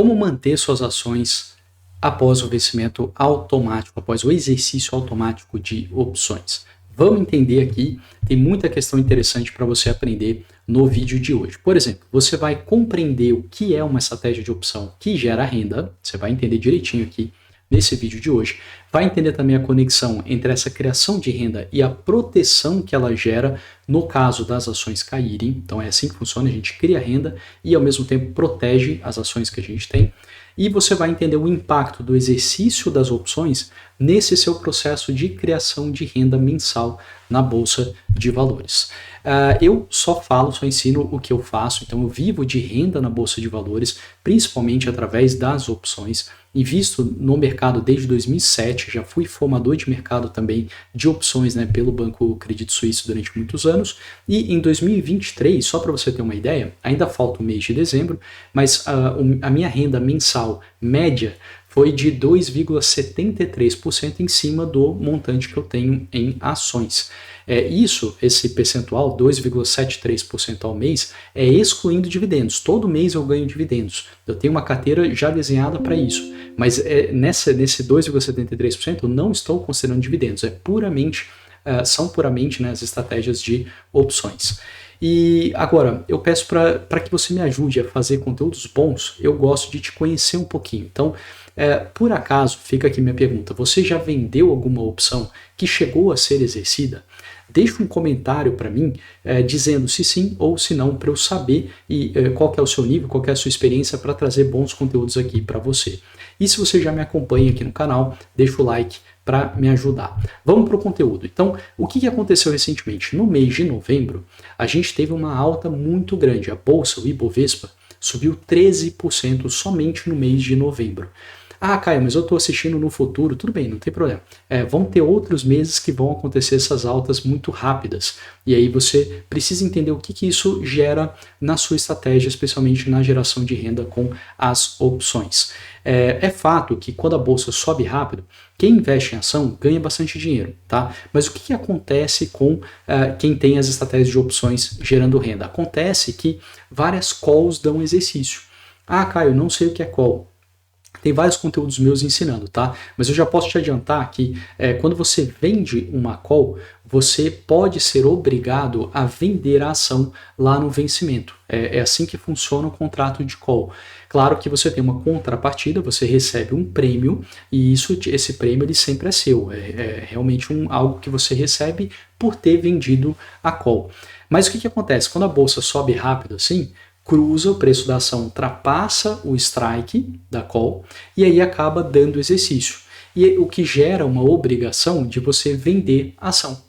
Como manter suas ações após o vencimento automático, após o exercício automático de opções? Vamos entender aqui, tem muita questão interessante para você aprender no vídeo de hoje. Por exemplo, você vai compreender o que é uma estratégia de opção que gera renda, você vai entender direitinho aqui nesse vídeo de hoje, vai entender também a conexão entre essa criação de renda e a proteção que ela gera no caso das ações caírem. Então é assim que funciona, a gente cria renda e ao mesmo tempo protege as ações que a gente tem. E você vai entender o impacto do exercício das opções nesse seu processo de criação de renda mensal na Bolsa de Valores. Eu só ensino o que eu faço, então eu vivo de renda na Bolsa de Valores, principalmente através das opções. Invisto no mercado desde 2007, já fui formador de mercado também de opções, né, pelo Banco Credito Suíço durante muitos anos, e em 2023, só para você ter uma ideia, ainda falta o mês de dezembro, mas a minha renda mensal média foi de 2,73% em cima do montante que eu tenho em ações. Esse percentual, 2,73% ao mês, é excluindo dividendos. Todo mês eu ganho dividendos. Eu tenho uma carteira já desenhada para isso. Mas nesse 2,73% eu não estou considerando dividendos. São puramente, né, as estratégias de opções. E agora, eu peço para que você me ajude a fazer conteúdos bons, eu gosto de te conhecer um pouquinho. Então, por acaso, fica aqui minha pergunta, você já vendeu alguma opção que chegou a ser exercida? Deixa um comentário para mim dizendo se sim ou se não, para eu saber qual que é o seu nível, qual que é a sua experiência para trazer bons conteúdos aqui para você. E se você já me acompanha aqui no canal, deixa o like para me ajudar. Vamos para o conteúdo. Então, o que aconteceu recentemente? No mês de novembro, a gente teve uma alta muito grande. A Bolsa, o Ibovespa, subiu 13% somente no mês de novembro. Ah, Caio, mas eu estou assistindo no futuro. Tudo bem, não tem problema. Vão ter outros meses que vão acontecer essas altas muito rápidas. E aí você precisa entender o que isso gera na sua estratégia, especialmente na geração de renda com as opções. É fato que quando a bolsa sobe rápido, quem investe em ação ganha bastante dinheiro, tá? Mas o que acontece com quem tem as estratégias de opções gerando renda? Acontece que várias calls dão exercício. Ah, Caio, não sei o que é call. Tem vários conteúdos meus ensinando, tá? Mas eu já posso te adiantar que quando você vende uma call, você pode ser obrigado a vender a ação lá no vencimento. É assim que funciona o contrato de call. Claro que você tem uma contrapartida, você recebe um prêmio e esse prêmio ele sempre é seu. É realmente algo que você recebe por ter vendido a call. Mas o que acontece? Quando a bolsa sobe rápido assim, cruza, o preço da ação ultrapassa o strike da call e aí acaba dando exercício. E o que gera uma obrigação de você vender a ação.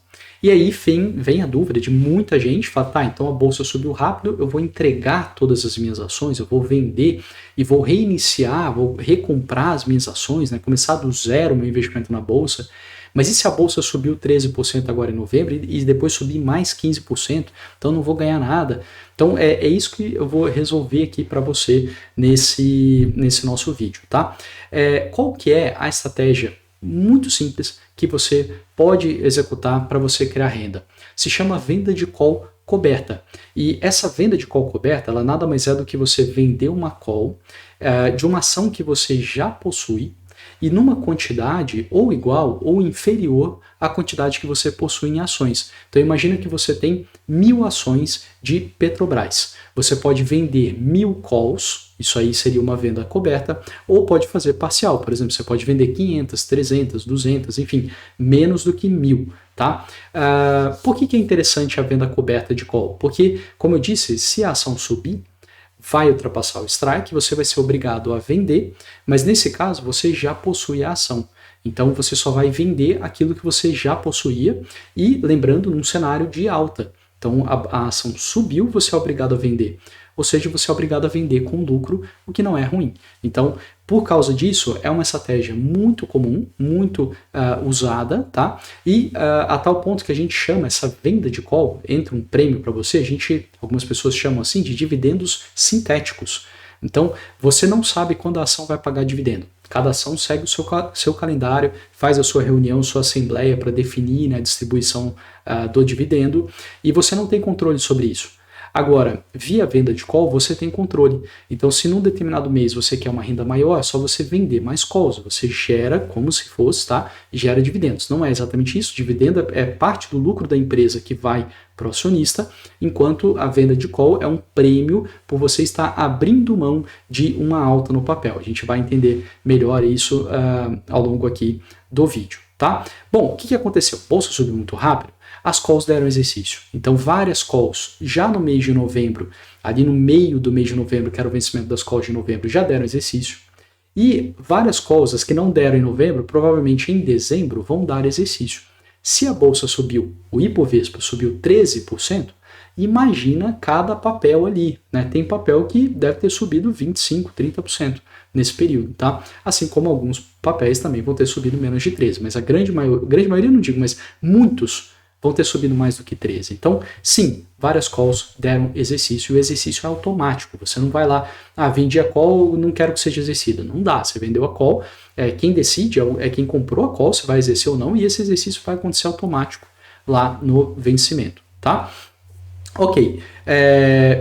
E aí vem a dúvida de muita gente, fala, tá, então a bolsa subiu rápido, eu vou entregar todas as minhas ações, eu vou vender e vou reiniciar, vou recomprar as minhas ações, né, começar do zero o meu investimento na bolsa. Mas e se a bolsa subiu 13% agora em novembro e depois subir mais 15%? Então não vou ganhar nada. Então é isso que eu vou resolver aqui para você nesse nosso vídeo, tá? Qual que é a estratégia muito simples que você pode executar para você criar renda? Se chama venda de call coberta. E essa venda de call coberta, ela nada mais é do que você vender uma call de uma ação que você já possui, e numa quantidade ou igual ou inferior à quantidade que você possui em ações. Então imagina que você tem 1000 ações de Petrobras. Você pode vender 1000 calls, isso aí seria uma venda coberta, ou pode fazer parcial. Por exemplo, você pode vender 500, 300, 200, enfim, menos do que 1000. Tá? Por que é interessante a venda coberta de call? Porque, como eu disse, se a ação subir, vai ultrapassar o strike, você vai ser obrigado a vender, mas nesse caso você já possui a ação. Então você só vai vender aquilo que você já possuía e lembrando num cenário de alta. Então a ação subiu, você é obrigado a vender. Ou seja, você é obrigado a vender com lucro, o que não é ruim. Então, por causa disso, é uma estratégia muito comum, muito usada, tá? E a tal ponto que a gente chama essa venda de call, entra um prêmio para você, algumas pessoas chamam assim de dividendos sintéticos. Então, você não sabe quando a ação vai pagar dividendo. Cada ação segue o seu calendário, faz a sua reunião, sua assembleia para definir, né, a distribuição do dividendo, e você não tem controle sobre isso. Agora, via venda de call, você tem controle. Então, se num determinado mês você quer uma renda maior, é só você vender mais calls. Você gera como se fosse, tá? Gera dividendos. Não é exatamente isso. Dividendo é parte do lucro da empresa que vai para o acionista, enquanto a venda de call é um prêmio por você estar abrindo mão de uma alta no papel. A gente vai entender melhor isso ao longo aqui do vídeo, tá? Bom, o que aconteceu? A bolsa subiu muito rápido, as calls deram exercício. Então, várias calls já no mês de novembro, ali no meio do mês de novembro, que era o vencimento das calls de novembro, já deram exercício. E várias calls, as que não deram em novembro, provavelmente em dezembro vão dar exercício. Se a bolsa subiu, o Ibovespa subiu 13%, imagina cada papel ali, né? Tem papel que deve ter subido 25%, 30% nesse período, tá? Assim como alguns papéis também vão ter subido menos de 13%, mas a grande maioria não digo, mas muitos vão ter subido mais do que 13%. Então, sim, várias calls deram exercício, e o exercício é automático. Você não vai lá, vendi a call, não quero que seja exercida. Não dá, você vendeu a call, quem decide é quem comprou a call, se vai exercer ou não, e esse exercício vai acontecer automático lá no vencimento, tá? Ok,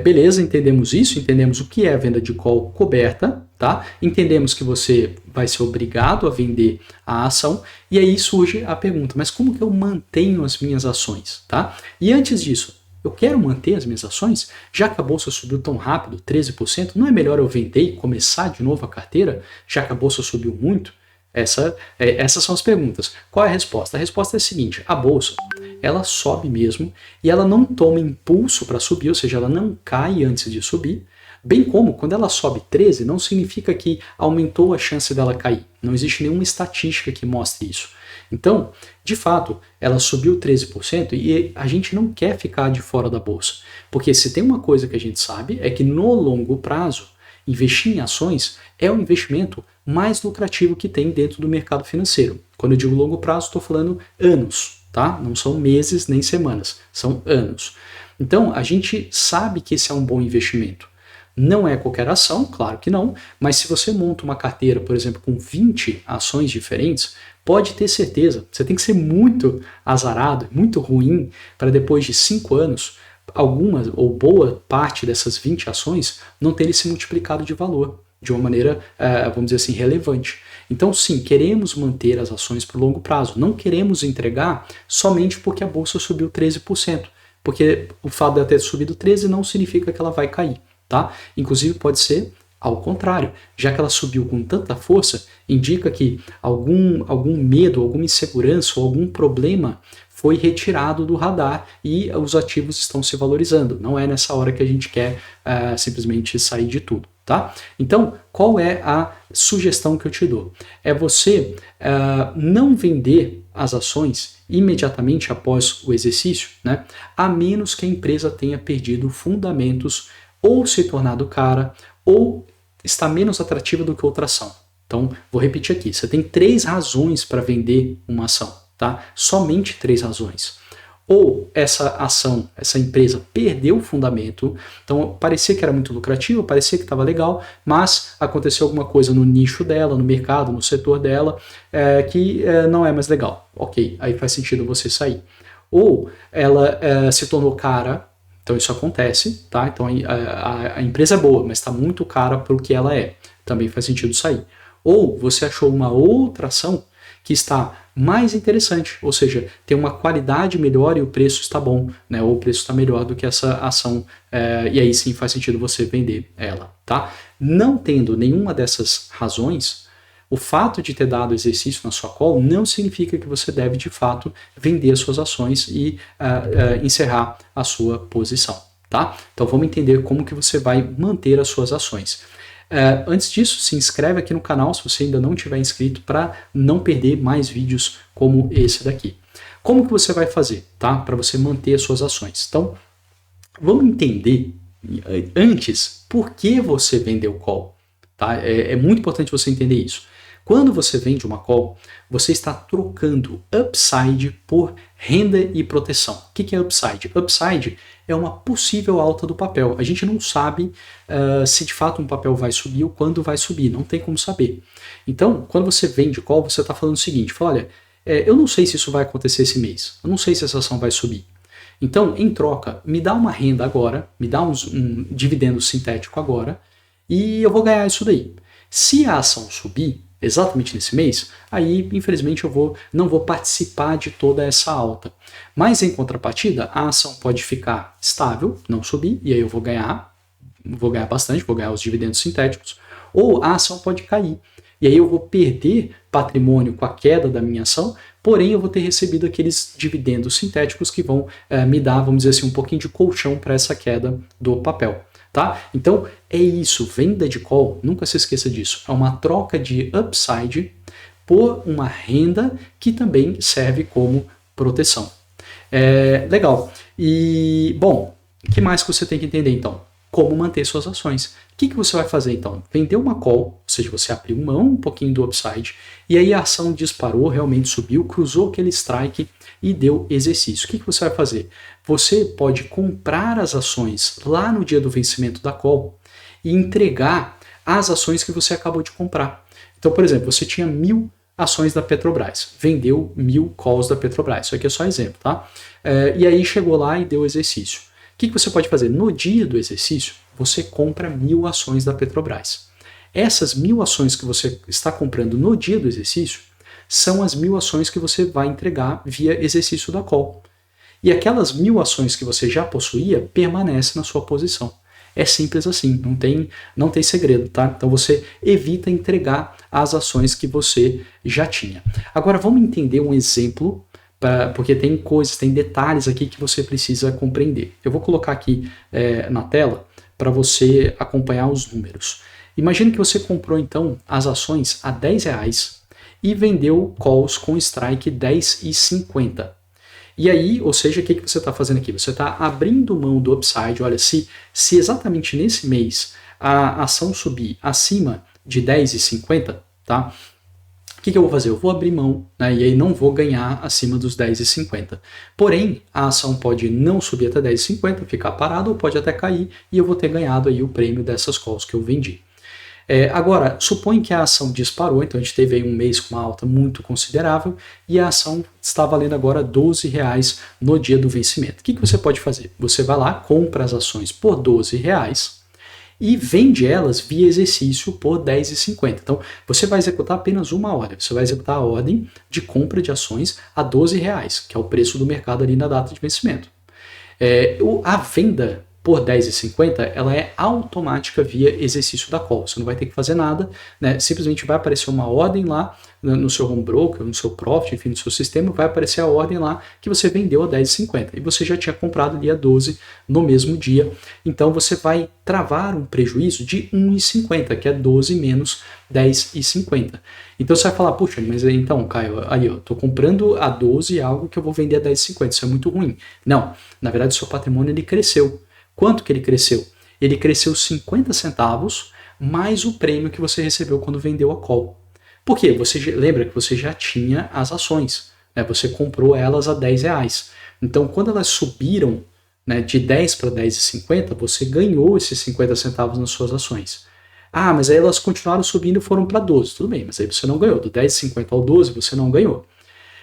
beleza, entendemos isso, entendemos o que é a venda de call coberta, tá? Entendemos que você vai ser obrigado a vender a ação, e aí surge a pergunta, mas como que eu mantenho as minhas ações, tá? E antes disso, eu quero manter as minhas ações, já que a bolsa subiu tão rápido, 13%, não é melhor eu vender e começar de novo a carteira, já que a bolsa subiu muito? Essas são as perguntas. Qual é a resposta? A resposta é a seguinte, a bolsa, ela sobe mesmo e ela não toma impulso para subir, ou seja, ela não cai antes de subir, bem como quando ela sobe 13, não significa que aumentou a chance dela cair. Não existe nenhuma estatística que mostre isso. Então, de fato, ela subiu 13% e a gente não quer ficar de fora da bolsa, porque se tem uma coisa que a gente sabe é que no longo prazo, investir em ações é o investimento mais lucrativo que tem dentro do mercado financeiro. Quando eu digo longo prazo, estou falando anos, tá? Não são meses nem semanas, são anos. Então, a gente sabe que esse é um bom investimento. Não é qualquer ação, claro que não, mas se você monta uma carteira, por exemplo, com 20 ações diferentes, pode ter certeza, você tem que ser muito azarado, muito ruim, para depois de 5 anos, algumas ou boa parte dessas 20 ações não terem se multiplicado de valor de uma maneira, vamos dizer assim, relevante. Então, sim, queremos manter as ações para o longo prazo, não queremos entregar somente porque a bolsa subiu 13%, porque o fato de ela ter subido 13% não significa que ela vai cair, tá? Inclusive pode ser ao contrário, já que ela subiu com tanta força, indica que algum medo, alguma insegurança ou algum problema foi retirado do radar e os ativos estão se valorizando. Não é nessa hora que a gente quer simplesmente sair de tudo, tá? Então, qual é a sugestão que eu te dou? É você não vender as ações imediatamente após o exercício, né? A menos que a empresa tenha perdido fundamentos ou se tornado cara ou está menos atrativa do que outra ação. Então, vou repetir aqui, você tem 3 razões para vender uma ação, tá? Somente 3 razões. Ou essa ação, essa empresa perdeu o fundamento, então parecia que era muito lucrativo, parecia que estava legal, mas aconteceu alguma coisa no nicho dela, no mercado, no setor dela, que não é mais legal. Ok, aí faz sentido você sair. Ou ela se tornou cara, então isso acontece, tá? Então a empresa é boa, mas está muito cara para o que ela é. Também faz sentido sair. Ou você achou uma outra ação que está mais interessante, ou seja, tem uma qualidade melhor e o preço está bom, né? Ou o preço está melhor do que essa ação, e aí sim faz sentido você vender ela, tá? Não tendo nenhuma dessas razões, o fato de ter dado exercício na sua call não significa que você deve, de fato, vender as suas ações e encerrar a sua posição, tá? Então vamos entender como que você vai manter as suas ações. Antes disso, se inscreve aqui no canal se você ainda não tiver inscrito para não perder mais vídeos como esse daqui. Como que você vai fazer, tá? Para você manter as suas ações. Então, vamos entender antes por que você vendeu call, tá? É muito importante você entender isso. Quando você vende uma call, você está trocando upside por renda e proteção. O que é upside? Upside é uma possível alta do papel. A gente não sabe se de fato um papel vai subir ou quando vai subir, não tem como saber. Então, quando você vende call, você está falando o seguinte, fala, olha, eu não sei se isso vai acontecer esse mês, eu não sei se essa ação vai subir. Então, em troca, me dá uma renda agora, me dá um dividendo sintético agora, e eu vou ganhar isso daí. Se a ação subir, exatamente nesse mês, aí, infelizmente, não vou participar de toda essa alta. Mas, em contrapartida, a ação pode ficar estável, não subir, e aí eu vou ganhar bastante, vou ganhar os dividendos sintéticos, ou a ação pode cair. E aí eu vou perder patrimônio com a queda da minha ação, porém eu vou ter recebido aqueles dividendos sintéticos que vão me dar, vamos dizer assim, um pouquinho de colchão para essa queda do papel. Tá? Então é isso, venda de call, nunca se esqueça disso, é uma troca de upside por uma renda que também serve como proteção. Legal. E, bom, o que mais que você tem que entender então? Como manter suas ações. O que você vai fazer então? Vender uma call, ou seja, você abriu mão um pouquinho do upside, e aí a ação disparou, realmente subiu, cruzou aquele strike e deu exercício. O que você vai fazer? Você pode comprar as ações lá no dia do vencimento da call e entregar as ações que você acabou de comprar. Então, por exemplo, você tinha 1.000 ações da Petrobras, vendeu 1.000 calls da Petrobras, isso aqui é só exemplo, tá? E aí chegou lá e deu exercício. O que você pode fazer? No dia do exercício, você compra 1.000 ações da Petrobras. Essas 1.000 ações que você está comprando no dia do exercício são as 1.000 ações que você vai entregar via exercício da call. E aquelas 1.000 ações que você já possuía permanecem na sua posição. É simples assim, não tem segredo, tá? Então você evita entregar as ações que você já tinha. Agora vamos entender um exemplo, porque tem coisas, tem detalhes aqui que você precisa compreender. Eu vou colocar aqui na tela para você acompanhar os números. Imagine que você comprou então as ações a R$10 e vendeu calls com strike R$10,50. E aí, ou seja, o que você está fazendo aqui? Você está abrindo mão do upside. Olha, se exatamente nesse mês a ação subir acima de R$10,50, tá? O que eu vou fazer? Eu vou abrir mão, né, e aí não vou ganhar acima dos R$10,50. Porém, a ação pode não subir até R$10,50, ficar parada, ou pode até cair, e eu vou ter ganhado aí o prêmio dessas calls que eu vendi. Agora, supõe que a ação disparou, então a gente teve aí um mês com uma alta muito considerável, e a ação está valendo agora R$12 no dia do vencimento. O que você pode fazer? Você vai lá, compra as ações por R$12, e vende elas via exercício por R$10,50. Então, você vai executar apenas uma ordem. Você vai executar a ordem de compra de ações a R$12, que é o preço do mercado ali na data de vencimento. A venda por R$10,50, ela é automática via exercício da call. Você não vai ter que fazer nada, né? Simplesmente vai aparecer uma ordem lá no seu home broker, no seu profit, enfim, no seu sistema, vai aparecer a ordem lá que você vendeu a R$10,50 e você já tinha comprado ali a 12 no mesmo dia. Então você vai travar um prejuízo de R$1,50, que é 12 menos R$10,50. Então você vai falar, puxa, mas então, Caio, aí eu tô comprando a 12 algo que eu vou vender a R$10,50, isso é muito ruim. Não, na verdade o seu patrimônio ele cresceu. Quanto que ele cresceu? Ele cresceu 50 centavos mais o prêmio que você recebeu quando vendeu a call. Por quê? Você lembra que você já tinha as ações, né? Você comprou elas a R$10. Então, quando elas subiram, né, de 10 para R$10,50, você ganhou esses 50 centavos nas suas ações. Ah, mas aí elas continuaram subindo e foram para 12. Tudo bem, mas aí você não ganhou. Do R$10,50 ao 12 você não ganhou.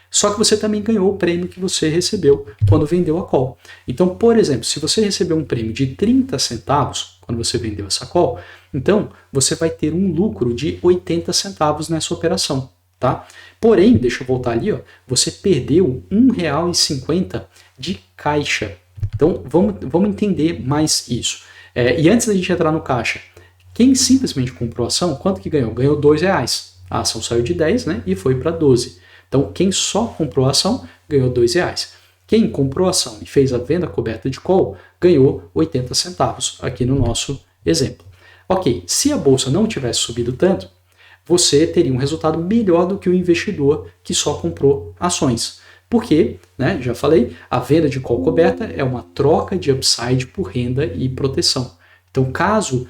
Só que você também ganhou o prêmio que você recebeu quando vendeu a call. Então, por exemplo, se você recebeu um prêmio de 30 centavos quando você vendeu essa call, então você vai ter um lucro de 80 centavos nessa operação, tá? Porém, deixa eu voltar ali, ó, você perdeu R$1,50 de caixa. Então, vamos entender mais isso. E antes da gente entrar no caixa, quem simplesmente comprou a ação, quanto que ganhou? Ganhou R$2. A ação saiu de 10, né, e foi para 12. Então, quem só comprou a ação ganhou R$2. Quem comprou a ação e fez a venda coberta de call ganhou 80 centavos, aqui no nosso exemplo. Ok, se a bolsa não tivesse subido tanto, você teria um resultado melhor do que o investidor que só comprou ações. Porque, né, já falei, a venda de call coberta é uma troca de upside por renda e proteção. Então, caso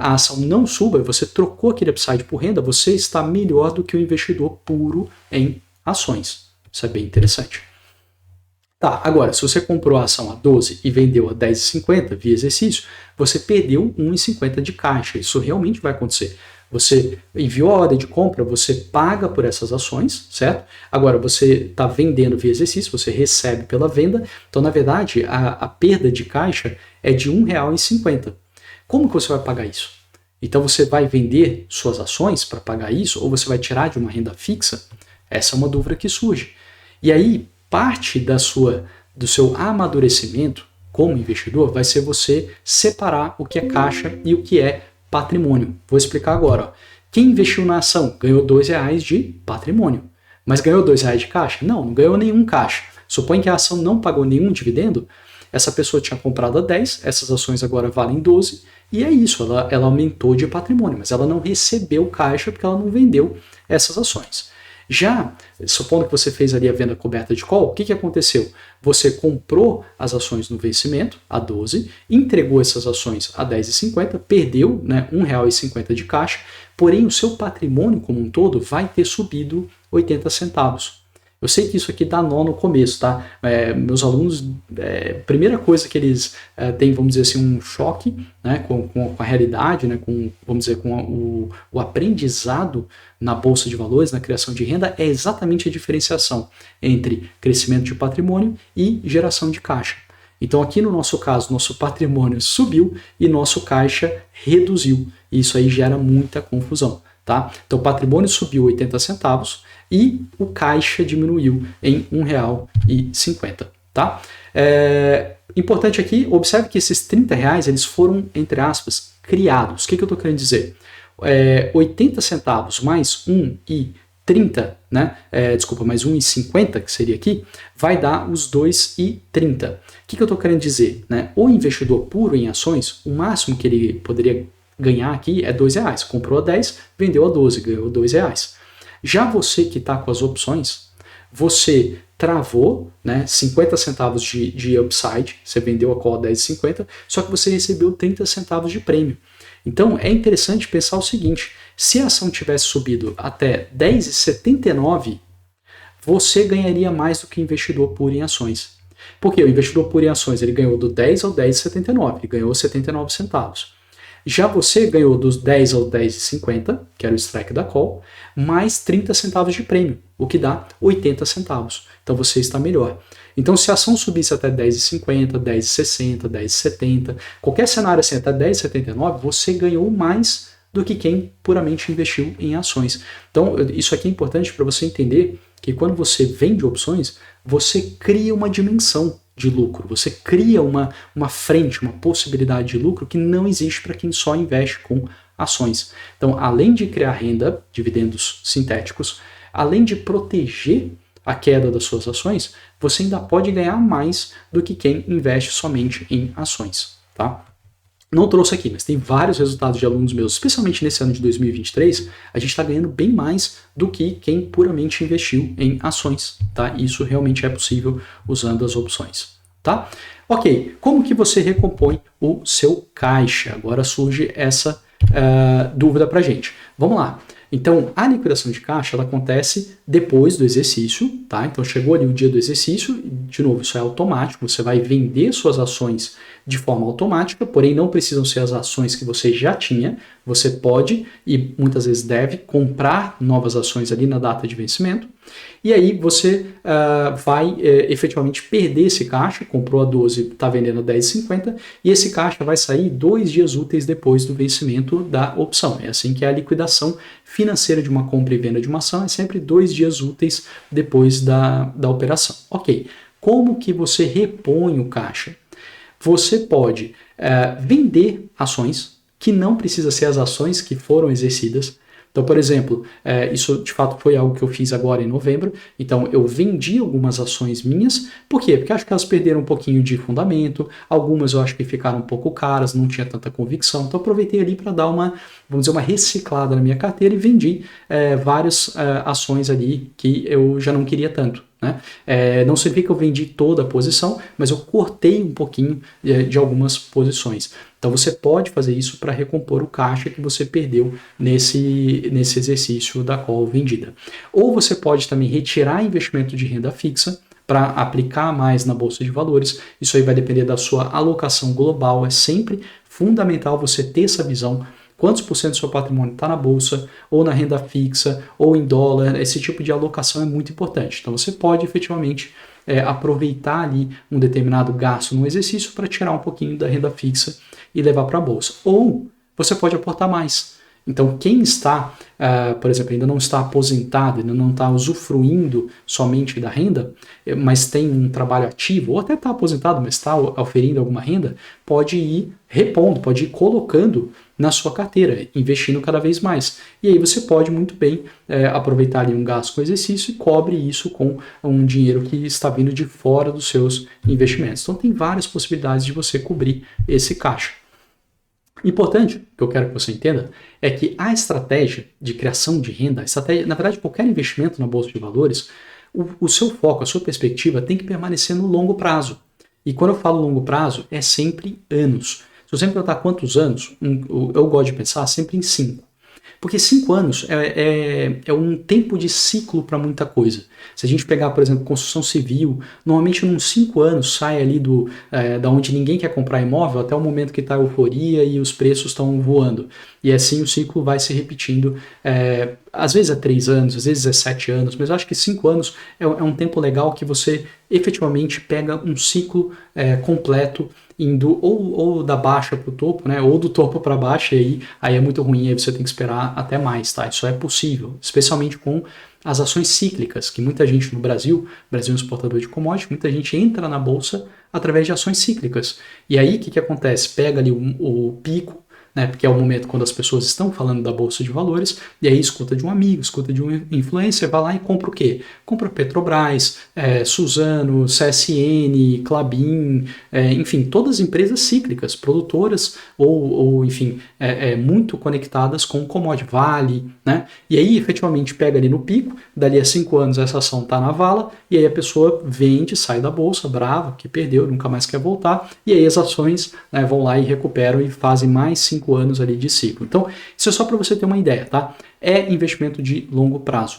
a ação não suba e você trocou aquele upside por renda, você está melhor do que o investidor puro em ações. Isso é bem interessante. Tá, agora, se você comprou a ação a 12 e vendeu a R$10,50 via exercício, você perdeu R$1,50 de caixa. Isso realmente vai acontecer. Você enviou a ordem de compra, você paga por essas ações, certo? Agora você está vendendo via exercício, você recebe pela venda. Então, na verdade, a perda de caixa é de R$ 1,50. Como que você vai pagar isso? Então você vai vender suas ações para pagar isso ou você vai tirar de uma renda fixa? Essa é uma dúvida que surge. E aí, parte do seu amadurecimento como investidor vai ser você separar o que é caixa e o que é patrimônio. Vou explicar agora. Ó. Quem investiu na ação ganhou R$2 de patrimônio. Mas ganhou R$2 de caixa? Não, não ganhou nenhum caixa. Suponha que a ação não pagou nenhum dividendo, essa pessoa tinha comprado a 10, essas ações agora valem 12, e é isso, ela aumentou de patrimônio, mas ela não recebeu caixa porque ela não vendeu essas ações. Já, supondo que você fez ali a venda coberta de call, o que aconteceu? Você comprou as ações no vencimento, a 12, entregou essas ações a R$10,50, perdeu, né, R$1,50 de caixa, porém o seu patrimônio como um todo vai ter subido 80 centavos. Eu sei que isso aqui dá nó no começo, tá? Meus alunos, primeira coisa que eles têm, vamos dizer assim, um choque, né, com a realidade, né, vamos dizer, com o aprendizado na Bolsa de Valores, na criação de renda, é exatamente a diferenciação entre crescimento de patrimônio e geração de caixa. Então aqui no nosso caso, nosso patrimônio subiu e nosso caixa reduziu. E isso aí gera muita confusão. Tá? Então o patrimônio subiu 80 centavos e o caixa diminuiu em R$1,50. Tá? Importante aqui, observe que esses R$30 eles foram, entre aspas, criados. O que eu estou querendo dizer? 80 centavos mais 1,30, né? Mais 1,50, que seria aqui, vai dar os 2,30. O que eu estou querendo dizer? Né? O investidor puro em ações, o máximo que ele poderia ganhar aqui é R$2. Comprou a 10, vendeu a 12, ganhou R$2. Já você que está com as opções, você travou, né, 50 centavos de upside, você vendeu a call a 10,50, só que você recebeu 30 centavos de prêmio. Então é interessante pensar o seguinte, se a ação tivesse subido até 10,79, você ganharia mais do que investidor puro em ações. Porque o investidor puro em ações ele ganhou do 10 ao 10,79, ele ganhou 79 centavos. Já você ganhou dos 10 ao 10,50, que era o strike da call, mais 30 centavos de prêmio, o que dá 80 centavos. Então você está melhor. Então se a ação subisse até 10,50, 10,60, 10,70, qualquer cenário assim até 10,79, você ganhou mais do que quem puramente investiu em ações. Então isso aqui é importante para você entender que quando você vende opções, você cria uma dimensão de lucro, você cria uma frente, uma possibilidade de lucro que não existe para quem só investe com ações. Então, além de criar renda, dividendos sintéticos, além de proteger a queda das suas ações, você ainda pode ganhar mais do que quem investe somente em ações, tá? Não trouxe aqui, mas tem vários resultados de alunos meus, especialmente nesse ano de 2023, a gente está ganhando bem mais do que quem puramente investiu em ações, tá? Isso realmente é possível usando as opções, tá? Ok, como que você recompõe o seu caixa? Agora surge essa dúvida pra gente. Vamos lá. Então, a liquidação de caixa ela acontece depois do exercício, tá? Então, chegou ali o dia do exercício, de novo, isso é automático, você vai vender suas ações de forma automática, porém não precisam ser as ações que você já tinha, você pode e muitas vezes deve comprar novas ações ali na data de vencimento, e aí você vai efetivamente perder esse caixa, comprou a 12, está vendendo a 10,50, e esse caixa vai sair 2 dias úteis depois do vencimento da opção. É assim que é a liquidação financeira de uma compra e venda de uma ação, é sempre 2 dias úteis depois da operação. Ok, como que você repõe o caixa? Você pode vender ações, que não precisa ser as ações que foram exercidas. Então, por exemplo, isso de fato foi algo que eu fiz agora em novembro. Então, eu vendi algumas ações minhas. Por quê? Porque acho que elas perderam um pouquinho de fundamento. Algumas eu acho que ficaram um pouco caras, não tinha tanta convicção. Então, aproveitei ali para dar uma reciclada na minha carteira e vendi várias ações ali que eu já não queria tanto. Né? Não significa que eu vendi toda a posição, mas eu cortei um pouquinho de algumas posições. Então você pode fazer isso para recompor o caixa que você perdeu nesse exercício da call vendida. Ou você pode também retirar investimento de renda fixa para aplicar mais na Bolsa de Valores. Isso aí vai depender da sua alocação global. É sempre fundamental você ter essa visão. quantos por cento do seu patrimônio está na bolsa, ou na renda fixa, ou em dólar. Esse tipo de alocação é muito importante. Então você pode efetivamente aproveitar ali um determinado gasto no exercício para tirar um pouquinho da renda fixa e levar para a bolsa. Ou você pode aportar mais. Então, quem está, por exemplo, ainda não está aposentado, ainda não está usufruindo somente da renda, mas tem um trabalho ativo, ou até está aposentado, mas está oferindo alguma renda, pode ir repondo, pode ir colocando na sua carteira, investindo cada vez mais. E aí você pode muito bem aproveitar ali um gasto com exercício e cobre isso com um dinheiro que está vindo de fora dos seus investimentos. Então, tem várias possibilidades de você cobrir esse caixa. Importante, que eu quero que você entenda, é que a estratégia de criação de renda, na verdade, qualquer investimento na Bolsa de Valores, o seu foco, a sua perspectiva tem que permanecer no longo prazo. E quando eu falo longo prazo, é sempre anos. Se você me perguntar quantos anos, eu gosto de pensar sempre em 5. Porque 5 anos é um tempo de ciclo para muita coisa. Se a gente pegar, por exemplo, construção civil, normalmente em uns 5 anos sai ali da onde ninguém quer comprar imóvel até o momento que está a euforia e os preços estão voando. E assim o ciclo vai se repetindo. Às vezes é 3 anos, às vezes é 7 anos, mas eu acho que 5 anos é um tempo legal que você efetivamente pega um ciclo completo, indo ou da baixa para o topo, né, ou do topo para baixo, e aí é muito ruim, aí você tem que esperar até mais, tá? Isso é possível, especialmente com as ações cíclicas, que muita gente no Brasil é um exportador de commodity, muita gente entra na bolsa através de ações cíclicas. E aí o que acontece? Pega ali o pico, né, porque é o momento quando as pessoas estão falando da Bolsa de Valores, e aí escuta de um amigo, escuta de um influencer, vai lá e compra o quê? Compra Petrobras, Suzano, CSN, Klabin, enfim, todas as empresas cíclicas, produtoras ou enfim, muito conectadas com o commodity, Vale, né? E aí efetivamente pega ali no pico, dali a 5 anos essa ação está na vala, e aí a pessoa vende, sai da bolsa, brava, que perdeu, nunca mais quer voltar, e aí as ações, né, vão lá e recuperam e fazem mais 5 anos ali de ciclo. Então, isso é só para você ter uma ideia, tá? É investimento de longo prazo.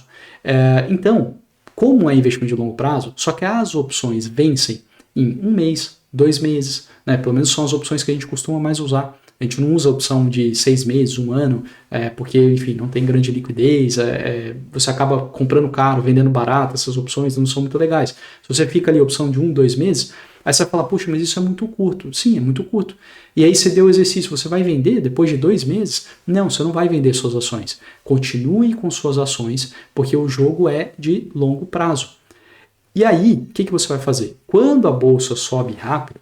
Então, como é investimento de longo prazo, só que as opções vencem em 1 mês, 2 meses, né? Pelo menos são as opções que a gente costuma mais usar. A gente não usa a opção de 6 meses, 1 ano, porque, enfim, não tem grande liquidez, você acaba comprando caro, vendendo barato, essas opções não são muito legais. Se você fica ali a opção de 1, 2 meses, aí você vai falar, puxa, mas isso é muito curto. Sim, é muito curto. E aí você deu o exercício, você vai vender depois de 2 meses? Não, você não vai vender suas ações. Continue com suas ações, porque o jogo é de longo prazo. E aí, o que você vai fazer? Quando a bolsa sobe rápido,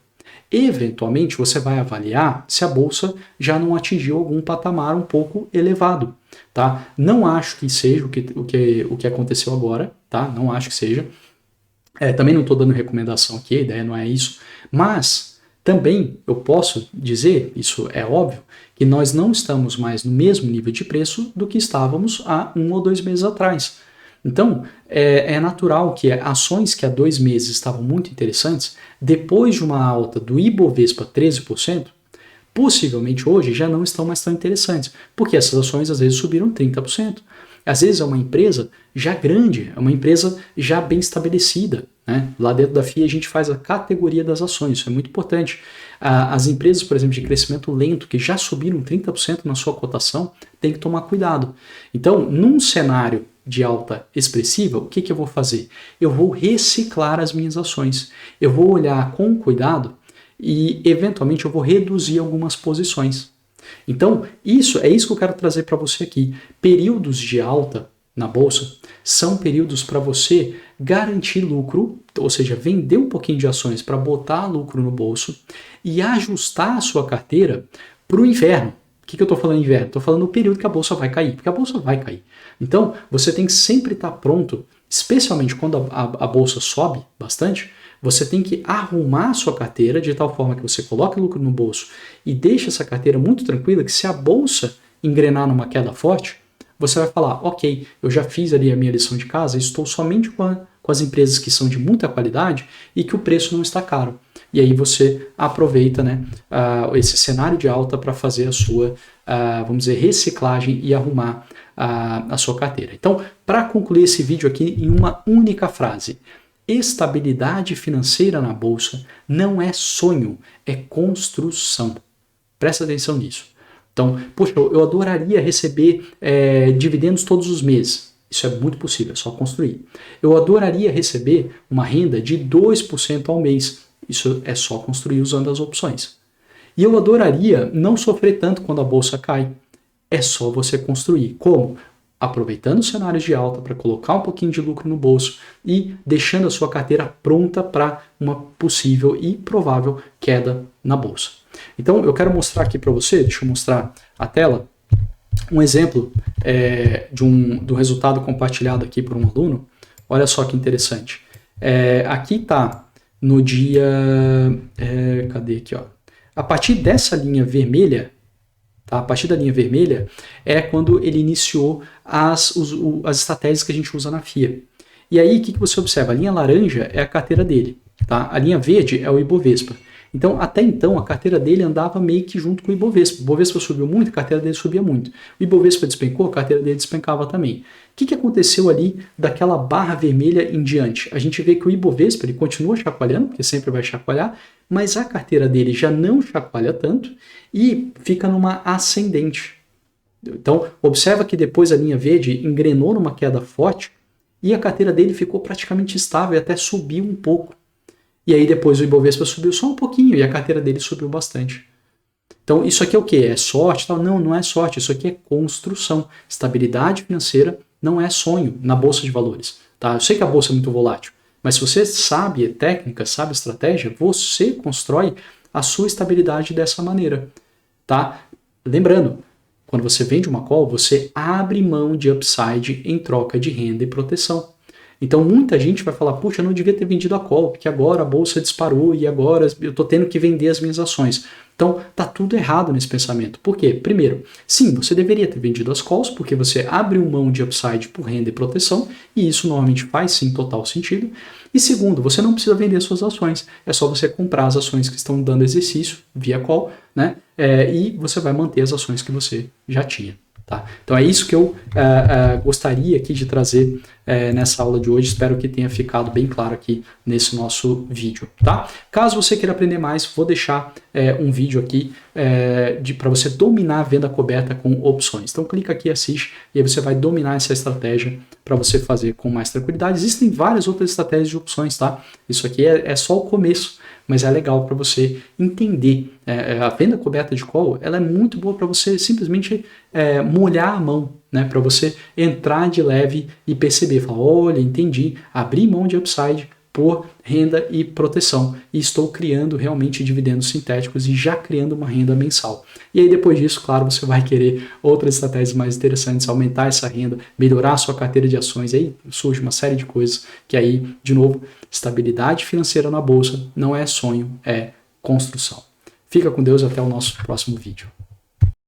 eventualmente você vai avaliar se a bolsa já não atingiu algum patamar um pouco elevado, tá? Não acho que seja o que aconteceu agora, tá? Não acho que seja. Também não estou dando recomendação aqui, a ideia não é isso, mas também eu posso dizer, isso é óbvio, que nós não estamos mais no mesmo nível de preço do que estávamos há 1 ou 2 meses atrás. Então, é natural que ações que há 2 meses estavam muito interessantes, depois de uma alta do Ibovespa 13%, possivelmente hoje já não estão mais tão interessantes, porque essas ações às vezes subiram 30%. Às vezes é uma empresa já grande, é uma empresa já bem estabelecida, né? Lá dentro da FIA a gente faz a categoria das ações, isso é muito importante. As empresas, por exemplo, de crescimento lento, que já subiram 30% na sua cotação, tem que tomar cuidado. Então, num cenário de alta expressiva, o que eu vou fazer? Eu vou reciclar as minhas ações. Eu vou olhar com cuidado e, eventualmente, eu vou reduzir algumas posições. Então, é isso que eu quero trazer para você aqui. Períodos de alta na bolsa são períodos para você garantir lucro, ou seja, vender um pouquinho de ações para botar lucro no bolso e ajustar a sua carteira para o inverno. O que eu estou falando inverno? Estou falando no período que a bolsa vai cair, porque a bolsa vai cair. Então, você tem que sempre estar pronto, especialmente quando a bolsa sobe bastante, você tem que arrumar a sua carteira de tal forma que você coloque lucro no bolso e deixe essa carteira muito tranquila, que se a bolsa engrenar numa queda forte, você vai falar, ok, eu já fiz ali a minha lição de casa, estou somente com as empresas que são de muita qualidade e que o preço não está caro. E aí você aproveita, né, esse cenário de alta para fazer a sua, vamos dizer, reciclagem e arrumar a sua carteira. Então, para concluir esse vídeo aqui em uma única frase, estabilidade financeira na bolsa não é sonho, é construção. Presta atenção nisso. Então, poxa, eu adoraria receber dividendos todos os meses. Isso é muito possível, é só construir. Eu adoraria receber uma renda de 2% ao mês. Isso é só construir usando as opções. E eu adoraria não sofrer tanto quando a bolsa cai. É só você construir. Como? Aproveitando os cenários de alta para colocar um pouquinho de lucro no bolso e deixando a sua carteira pronta para uma possível e provável queda na bolsa. Então, eu quero mostrar aqui para você, deixa eu mostrar a tela, um exemplo do resultado compartilhado aqui por um aluno. Olha só que interessante. Aqui está no dia... cadê aqui? Ó? A partir dessa linha vermelha, tá? A partir da linha vermelha é quando ele iniciou as estratégias que a gente usa na FIA. E aí, o que você observa? A linha laranja é a carteira dele. Tá? A linha verde é o Ibovespa. Então, até então, a carteira dele andava meio que junto com o Ibovespa. O Ibovespa subiu muito, a carteira dele subia muito. O Ibovespa despencou, a carteira dele despencava também. O que aconteceu ali daquela barra vermelha em diante? A gente vê que o Ibovespa ele continua chacoalhando, porque sempre vai chacoalhar, mas a carteira dele já não chacoalha tanto e fica numa ascendente. Então, observa que depois a linha verde engrenou numa queda forte e a carteira dele ficou praticamente estável e até subiu um pouco. E aí depois o Ibovespa subiu só um pouquinho e a carteira dele subiu bastante. Então isso aqui é o quê? É sorte? Não, não é sorte. Isso aqui é construção. Estabilidade financeira não é sonho na Bolsa de Valores. Tá? Eu sei que a Bolsa é muito volátil, mas se você sabe técnica, sabe estratégia, você constrói a sua estabilidade dessa maneira. Tá? Lembrando, quando você vende uma call, você abre mão de upside em troca de renda e proteção. Então muita gente vai falar, puxa, eu não devia ter vendido a call, porque agora a bolsa disparou e agora eu estou tendo que vender as minhas ações. Então tá tudo errado nesse pensamento. Por quê? Primeiro, sim, você deveria ter vendido as calls, porque você abriu mão de upside por renda e proteção, e isso normalmente faz sim total sentido. E segundo, você não precisa vender suas ações, é só você comprar as ações que estão dando exercício via call, né? E você vai manter as ações que você já tinha. Tá? Então é isso que eu gostaria aqui de trazer nessa aula de hoje. Espero que tenha ficado bem claro aqui nesse nosso vídeo. Tá? Caso você queira aprender mais, vou deixar um vídeo aqui para você dominar a venda coberta com opções. Então clica aqui, assiste e aí você vai dominar essa estratégia para você fazer com mais tranquilidade. Existem várias outras estratégias de opções, tá? Isso aqui é só o começo, mas é legal para você entender. A venda coberta de call ela é muito boa para você simplesmente molhar a mão, né? Para você entrar de leve e perceber, falar, olha, entendi, abri mão de upside por renda e proteção e estou criando realmente dividendos sintéticos e já criando uma renda mensal. E aí depois disso, claro, você vai querer outras estratégias mais interessantes, aumentar essa renda, melhorar a sua carteira de ações, aí surge uma série de coisas que aí, de novo, estabilidade financeira na bolsa não é sonho, é construção. Fica com Deus, até o nosso próximo vídeo.